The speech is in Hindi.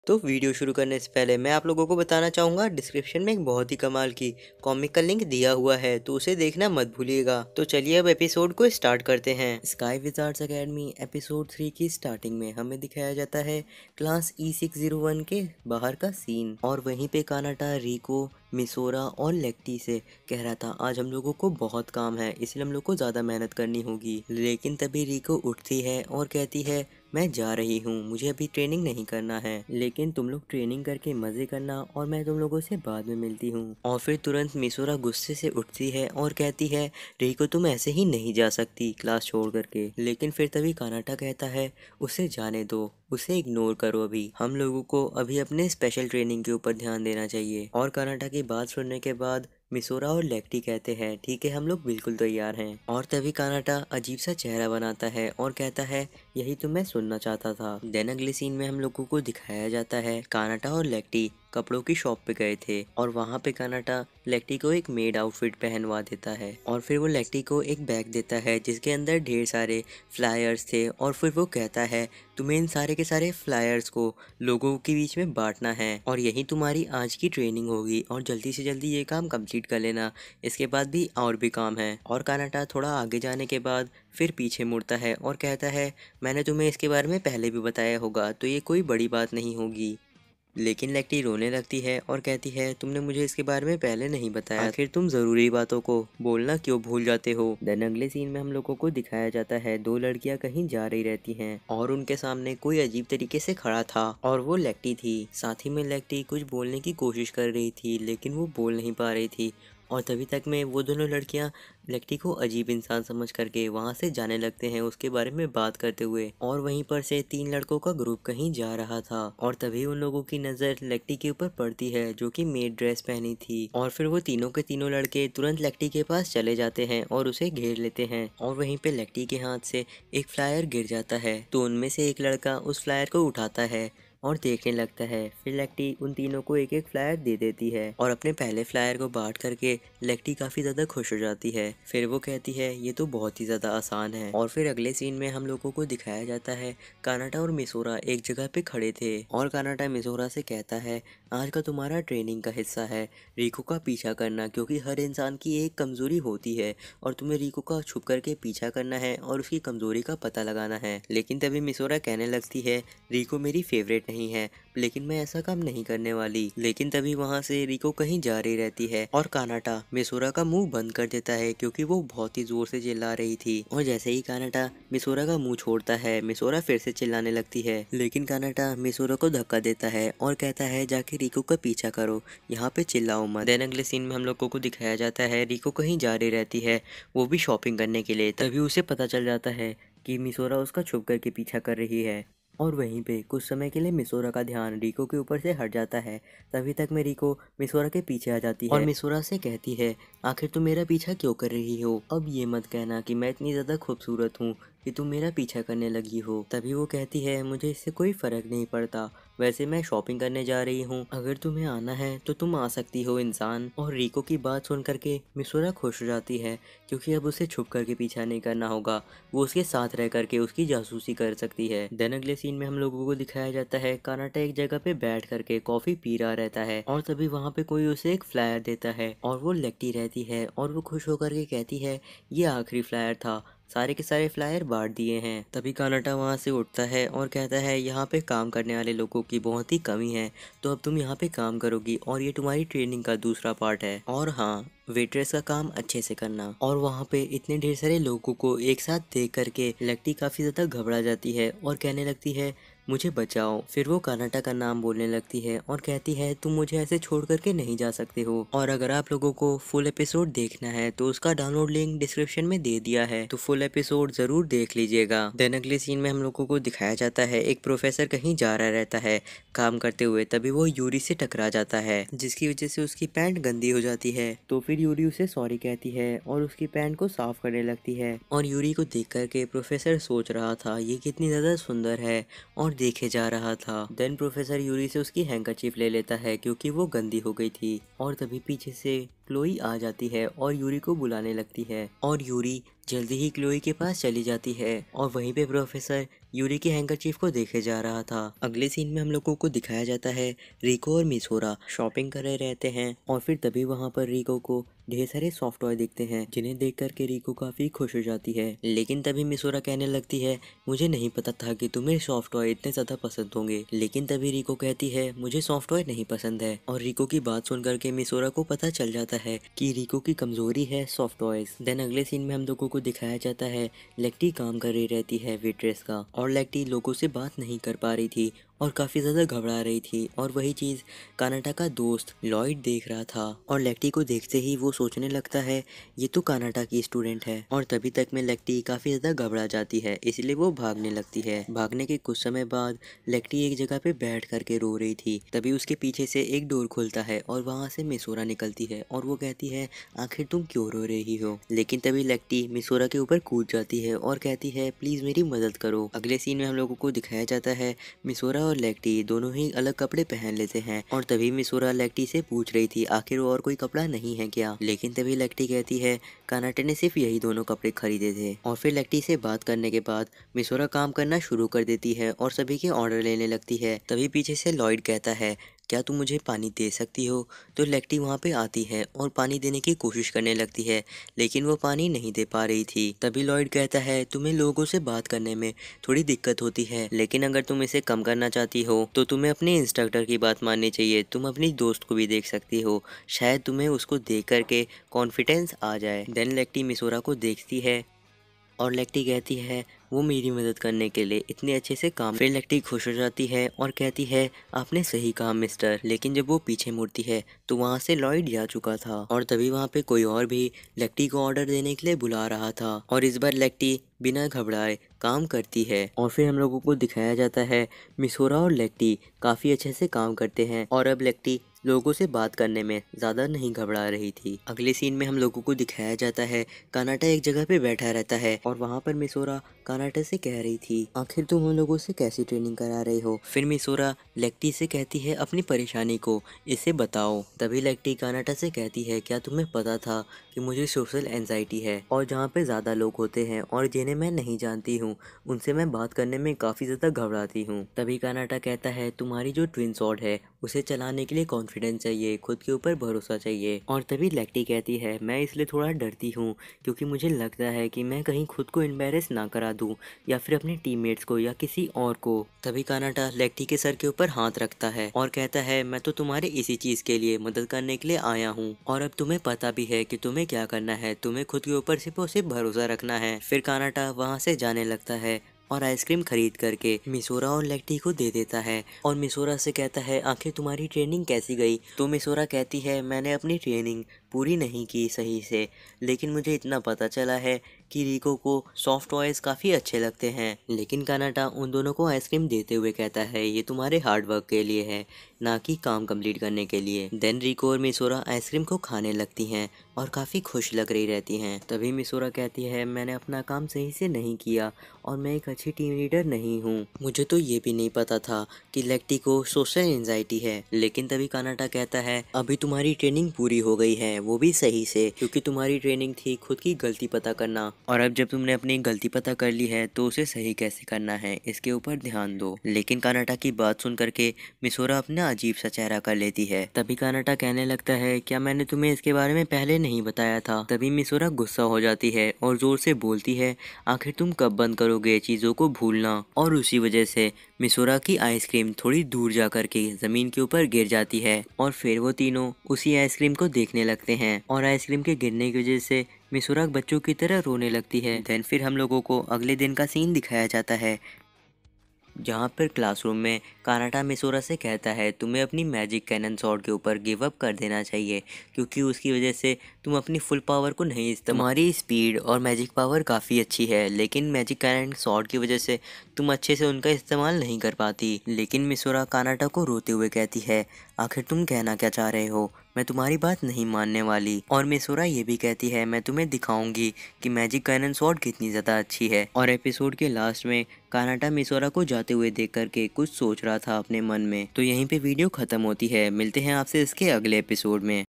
तो वीडियो शुरू करने से पहले मैं आप लोगों को बताना चाहूँगा, डिस्क्रिप्शन में एक बहुत ही कमाल की कॉमिक का लिंक दिया हुआ है, तो उसे देखना मत भूलिएगा। तो चलिए अब एपिसोड को स्टार्ट करते हैं। स्काई विजार्ड्स एकेडमी एपिसोड 3 की स्टार्टिंग में हमें दिखाया जाता है क्लास E601 के बाहर का सीन, और वहीं पे कानाटा, रिको, मिसोरा और लेक्टी से कह रहा था आज हम लोगों को बहुत काम है, इसलिए हम लोग को ज़्यादा मेहनत करनी होगी। लेकिन तभी रिको उठती है और कहती है मैं जा रही हूँ, मुझे अभी ट्रेनिंग नहीं करना है, लेकिन तुम लोग ट्रेनिंग करके मज़े करना और मैं तुम लोगों से बाद में मिलती हूँ। और फिर तुरंत मिसोरा गुस्से से उठती है और कहती है रिको तुम ऐसे ही नहीं जा सकती क्लास छोड़ करके। लेकिन फिर तभी कानाटा कहता है उसे जाने दो, उसे इग्नोर करो, अभी हम लोगों को अभी अपने स्पेशल ट्रेनिंग के ऊपर ध्यान देना चाहिए। और कानाटा की बात सुनने के बाद मिसोरा और लेक्टी कहते हैं ठीक है हम लोग बिल्कुल तैयार हैं। और तभी कानाटा अजीब सा चेहरा बनाता है और कहता है यही तो मैं सुनना चाहता था। देन अगले सीन में हम लोगों को दिखाया जाता है कानाटा और लेक्टी कपड़ों की शॉप पे गए थे, और वहाँ पे कानाटा लेक्टी को एक मेड आउटफिट पहनवा देता है, और फिर वो लेक्टी को एक बैग देता है जिसके अंदर ढेर सारे फ्लायर्स थे। और फिर वो कहता है तुम्हें इन सारे के सारे फ्लायर्स को लोगों के बीच में बांटना है, और यही तुम्हारी आज की ट्रेनिंग होगी, और जल्दी से जल्दी ये काम कंप्लीट कर लेना, इसके बाद भी और भी काम है। और कानाटा थोड़ा आगे जाने के बाद फिर पीछे मुड़ता है और कहता है मैंने तुम्हें इसके बारे में पहले भी बताया होगा, तो ये कोई बड़ी बात नहीं होगी। लेकिन लेक्टी रोने लगती है और कहती है तुमने मुझे इसके बारे में पहले नहीं बताया, आखिर तुम ज़रूरी बातों को बोलना क्यों भूल जाते हो। देन अगले सीन में हम लोगों को दिखाया जाता है दो लड़कियां कहीं जा रही रहती हैं, और उनके सामने कोई अजीब तरीके से खड़ा था, और वो लेक्टी थी। साथ ही में लेक्टी कुछ बोलने की कोशिश कर रही थी लेकिन वो बोल नहीं पा रही थी। और तभी तक में वो दोनों लड़कियां लेक्टी को अजीब इंसान समझ करके वहाँ से जाने लगते हैं उसके बारे में बात करते हुए। और वहीं पर से 3 लड़कों का ग्रुप कहीं जा रहा था, और तभी उन लोगों की नज़र लेक्टी के ऊपर पड़ती है जो कि मेड ड्रेस पहनी थी। और फिर वो तीनों के तीनों लड़के तुरंत लेक्टी के पास चले जाते हैं और उसे घेर लेते हैं। और वहीं पे लेक्टी के हाथ से एक फ्लायर गिर जाता है, तो उनमें से एक लड़का उस फ्लायर को उठाता है और देखने लगता है। फिर लेक्टी उन तीनों को एक एक फ्लायर दे देती है, और अपने पहले फ्लायर को बांट करके लेक्टी काफ़ी ज़्यादा खुश हो जाती है। फिर वो कहती है ये तो बहुत ही ज़्यादा आसान है। और फिर अगले सीन में हम लोगों को दिखाया जाता है कानाटा और मिसोरा एक जगह पे खड़े थे, और कानाटा मिसोरा से कहता है आज का तुम्हारा ट्रेनिंग का हिस्सा है रिको का पीछा करना, क्योंकि हर इंसान की एक कमज़ोरी होती है और तुम्हें रिको का छुप करके पीछा करना है और उसकी कमज़ोरी का पता लगाना है। लेकिन तभी मिसोरा कहने लगती है रिको मेरी फेवरेट नहीं है, लेकिन मैं ऐसा काम नहीं करने वाली। लेकिन तभी वहाँ से रिको कहीं जा रही रहती है, और कानाटा मिसोरा का मुंह बंद कर देता है क्योंकि वो बहुत ही जोर से चिल्ला रही थी। और जैसे ही कानाटा मिसोरा का मुंह छोड़ता है, मिसोरा फिर से चिल्लाने लगती है, लेकिन कानाटा मिसोरा को धक्का देता है और कहता है जाके रिको का पीछा करो, यहाँ पे चिल्लाओ मत। देन अगले सीन में हम लोगों को दिखाया जाता है रिको कहीं जा रही रहती है, वो भी शॉपिंग करने के लिए। तभी उसे पता चल जाता है कि मिसोरा उसका छुप करके पीछा कर रही है, और वहीं पे कुछ समय के लिए मिसोरा का ध्यान रिको के ऊपर से हट जाता है। तभी तक में रिको मिसोरा के पीछे आ जाती है और मिसोरा से कहती है आखिर तुम मेरा पीछा क्यों कर रही हो, अब ये मत कहना कि मैं इतनी ज़्यादा खूबसूरत हूँ कि तुम मेरा पीछा करने लगी हो। तभी वो कहती है मुझे इससे कोई फ़र्क नहीं पड़ता, वैसे मैं शॉपिंग करने जा रही हूँ, अगर तुम्हें आना है तो तुम आ सकती हो इंसान। और रिको की बात सुन करके मिसोरा खुश हो जाती है क्योंकि अब उसे छुप करके पीछा नहीं करना होगा, वो उसके साथ रह करके उसकी जासूसी कर सकती है। देन अगले सीन में हम लोगों को दिखाया जाता है कानाटा एक जगह पे बैठ करके कॉफ़ी पी रहा रहता है, और तभी वहाँ पे कोई उसे एक फ्लायर देता है, और वो लेक्टी रहती है और वो खुश होकर के कहती है ये आखिरी फ्लायर था, सारे के सारे फ्लायर बांट दिए हैं। तभी कानाटा वहाँ से उठता है और कहता है यहाँ पे काम करने वाले लोगों की बहुत ही कमी है, तो अब तुम यहाँ पे काम करोगी और ये तुम्हारी ट्रेनिंग का दूसरा पार्ट है। और हाँ, वेट्रेस का काम अच्छे से करना। और वहाँ पे इतने ढेर सारे लोगों को एक साथ देख करके लेक्टी काफ़ी ज़्यादा घबरा जाती है और कहने लगती है मुझे बचाओ। फिर वो कानाटा का नाम बोलने लगती है और कहती है तुम मुझे ऐसे छोड़ करके नहीं जा सकते हो। और अगर आप लोगों को फुल एपिसोड देखना है तो उसका डाउनलोड लिंक डिस्क्रिप्शन में दे दिया है, तो फुल एपिसोड ज़रूर देख लीजिएगा। देन अगले सीन में हम लोगों को दिखाया जाता है एक प्रोफेसर कहीं जा रहा रहता है काम करते हुए, तभी वो यूरी से टकरा जाता है जिसकी वजह से उसकी पैंट गंदी हो जाती है। तो फिर यूरी उसे सॉरी कहती है और उसकी पैंट को साफ करने लगती है, और यूरी को देख करके प्रोफेसर सोच रहा था ये कितनी ज़्यादा सुंदर है और देखे जा रहा था। देन प्रोफेसर यूरी से उसकी हैंकरचीफ ले लेता है क्योंकि वो गंदी हो गई थी, और तभी पीछे से क्लोई आ जाती है और यूरी को बुलाने लगती है, और यूरी जल्दी ही क्लोई के पास चली जाती है, और वहीं पे प्रोफेसर यूरी की हैंकरचीफ को देखे जा रहा था। अगले सीन में हम लोगों को दिखाया जाता है रिको और मिसोरा शॉपिंग कर रहे रहते हैं और फिर तभी वहाँ पर रिको को ढेर सारे सॉफ्ट टॉय दिखते हैं जिन्हें देख करके रिको काफी खुश हो जाती है। लेकिन तभी मिसोरा कहने लगती है मुझे नहीं पता था कि तुम्हें सॉफ्ट टॉय इतने ज्यादा पसंद होंगे। लेकिन तभी रिको कहती है मुझे सॉफ्ट टॉय नहीं पसंद है। और रिको की बात सुन करके मिसोरा को पता चल जाता है कि रिको की कमजोरी है सॉफ्ट टॉयज। देन अगले सीन में हम लोगों को दिखाया जाता है लेक्टी काम कर रही रहती है वेट्रेस का और लेक्टी लोगों से बात नहीं कर पा रही थी और काफ़ी ज़्यादा घबरा रही थी। और वही चीज़ कानाटा का दोस्त लॉयड देख रहा था और लेक्टी को देखते ही वो सोचने लगता है ये तो कानाटा की स्टूडेंट है। और तभी तक में लेक्टी काफ़ी ज़्यादा घबरा जाती है, इसलिए वो भागने लगती है। भागने के कुछ समय बाद लेक्टी एक जगह पे बैठ करके रो रही थी। तभी उसके पीछे से एक डोर खुलता है और वहाँ से मिसोरा निकलती है और वो कहती है आखिर तुम क्यों रो रही हो। लेकिन तभी लेक्टी मिसोरा के ऊपर कूद जाती है और कहती है प्लीज़ मेरी मदद करो। अगले सीन में हम लोगों को दिखाया जाता है मिसोरा और लेक्टी दोनों ही अलग कपड़े पहन लेते हैं। और तभी मिसोरा लेक्टी से पूछ रही थी आखिर और कोई कपड़ा नहीं है क्या। लेकिन तभी लेक्टी कहती है कानाटे ने सिर्फ यही दोनों कपड़े खरीदे थे। और फिर लेक्टी से बात करने के बाद मिसोरा काम करना शुरू कर देती है और सभी के ऑर्डर लेने लगती है। तभी पीछे से लॉयड कहता है क्या तुम मुझे पानी दे सकती हो। तो लेक्टी वहाँ पे आती है और पानी देने की कोशिश करने लगती है, लेकिन वो पानी नहीं दे पा रही थी। तभी लॉयड कहता है तुम्हें लोगों से बात करने में थोड़ी दिक्कत होती है, लेकिन अगर तुम इसे कम करना चाहती हो तो तुम्हें अपने इंस्ट्रक्टर की बात माननी चाहिए। तुम अपनी दोस्त को भी देख सकती हो, शायद तुम्हें उसको देख करके कॉन्फिडेंस आ जाए। देन लेक्टी मिसोरा को देखती है और लेक्टी कहती है वो मेरी मदद करने के लिए इतने अच्छे से काम। फिर लेक्टी खुश हो जाती है और कहती है आपने सही कहा मिस्टर। लेकिन जब वो पीछे मुड़ती है तो वहाँ से लॉयड जा चुका था और तभी वहाँ पे कोई और भी लेक्टी को ऑर्डर देने के लिए बुला रहा था। और इस बार लेक्टी बिना घबराए काम करती है। और फिर हम लोगों को दिखाया जाता है मिसोरा और लेक्टी काफ़ी अच्छे से काम करते हैं और अब लेक्टी लोगों से बात करने में ज़्यादा नहीं घबरा रही थी। अगले सीन में हम लोगों को दिखाया जाता है कानाटा एक जगह पे बैठा रहता है और वहाँ पर मिसोरा कानाटा से कह रही थी आखिर तुम हम लोगों से कैसी ट्रेनिंग करा रहे हो। फिर मिसोरा लेक्टी से कहती है अपनी परेशानी को इसे बताओ। तभी लेक्टी कानाटा से कहती है क्या तुम्हें पता था कि मुझे सोशल एंजाइटी है और जहाँ पे ज़्यादा लोग होते हैं और जिन्हें मैं नहीं जानती हूँ उनसे मैं बात करने में काफ़ी ज़्यादा घबराती हूँ। तभी कानाटा कहता है तुम्हारी जो ट्विन स्वॉर्ड है उसे चलाने के लिए कॉन्फिडेंस चाहिए, खुद के ऊपर भरोसा चाहिए। और तभी लेक्टी कहती है मैं इसलिए थोड़ा डरती हूँ क्योंकि मुझे लगता है कि मैं कहीं खुद को एम्बेरस ना करा दूँ या फिर अपने टीममेट्स को या किसी और को। तभी कानाटा लेक्टी के सर के ऊपर हाथ रखता है और कहता है मैं तो तुम्हारे इसी चीज़ के लिए मदद करने के लिए आया हूँ और अब तुम्हें पता भी है कि तुम्हें क्या करना है, तुम्हें खुद के ऊपर सिर्फ और सिर्फ भरोसा रखना है। फिर कानाटा वहाँ से जाने लगता है और आइसक्रीम खरीद करके मिसोरा और लेक्टी को दे देता है और मिसोरा से कहता है आखिर तुम्हारी ट्रेनिंग कैसी गई। तो मिसोरा कहती है मैंने अपनी ट्रेनिंग पूरी नहीं की सही से, लेकिन मुझे इतना पता चला है कि रिको को सॉफ्ट टॉयज काफ़ी अच्छे लगते हैं। लेकिन कानाटा उन दोनों को आइसक्रीम देते हुए कहता है ये तुम्हारे हार्ड वर्क के लिए है, ना कि काम कंप्लीट करने के लिए। देन रिको और मिसोरा आइसक्रीम को खाने लगती हैं और काफ़ी खुश लग रही रहती हैं। तभी मिसोरा कहती है मैंने अपना काम सही से नहीं किया और मैं एक अच्छी टीम लीडर नहीं हूँ। मुझे तो ये भी नहीं पता था कि लेक्टी को सोशल एंजाइटी है। लेकिन तभी कानाटा कहता है अभी तुम्हारी ट्रेनिंग पूरी हो गई है, वो भी सही से, क्योंकि तुम्हारी ट्रेनिंग थी खुद की गलती पता करना और अब जब तुमने अपनी गलती पता कर ली है तो उसे सही कैसे करना है इसके ऊपर ध्यान दो। लेकिन कानाटा की बात सुन करके मिसोरा अपना अजीब सा चेहरा कर लेती है। तभी कानाटा कहने लगता है क्या मैंने तुम्हें इसके बारे में पहले नहीं बताया था। तभी मिसोरा गुस्सा हो जाती है और जोर से बोलती है आखिर तुम कब बंद करोगे चीजों को भूलना। और उसी वजह से मिसोरा की आइसक्रीम थोड़ी दूर जा करके जमीन के ऊपर गिर जाती है और फिर वो तीनों उसी आइसक्रीम को देखने लगते हैं और आइसक्रीम के गिरने की वजह से मिसोरा बच्चों की तरह रोने लगती है। देन फिर हम लोगों को अगले दिन का सीन दिखाया जाता है जहाँ पर क्लासरूम में कानाटा मिसोरा से कहता है तुम्हें अपनी मैजिक कैनन स्वॉर्ड के ऊपर गिव अप कर देना चाहिए क्योंकि उसकी वजह से तुम अपनी फुल पावर को नहीं इस्तेमाल। तुम्हारी स्पीड और मैजिक पावर काफ़ी अच्छी है, लेकिन मैजिक कैनन स्वॉर्ड की वजह से तुम अच्छे से उनका इस्तेमाल नहीं कर पाती। लेकिन मिसोरा कानाटा को रोते हुए कहती है आखिर तुम कहना क्या चाह रहे हो, मैं तुम्हारी बात नहीं मानने वाली। और मिसोरा ये भी कहती है मैं तुम्हें दिखाऊंगी कि मैजिक कैनन स्वॉर्ड कितनी ज़्यादा अच्छी है। और एपिसोड के लास्ट में कानाटा मिसोरा को जाते हुए देख करके कुछ सोच रहा था अपने मन में। तो यहीं पे वीडियो खत्म होती है, मिलते हैं आपसे इसके अगले एपिसोड में।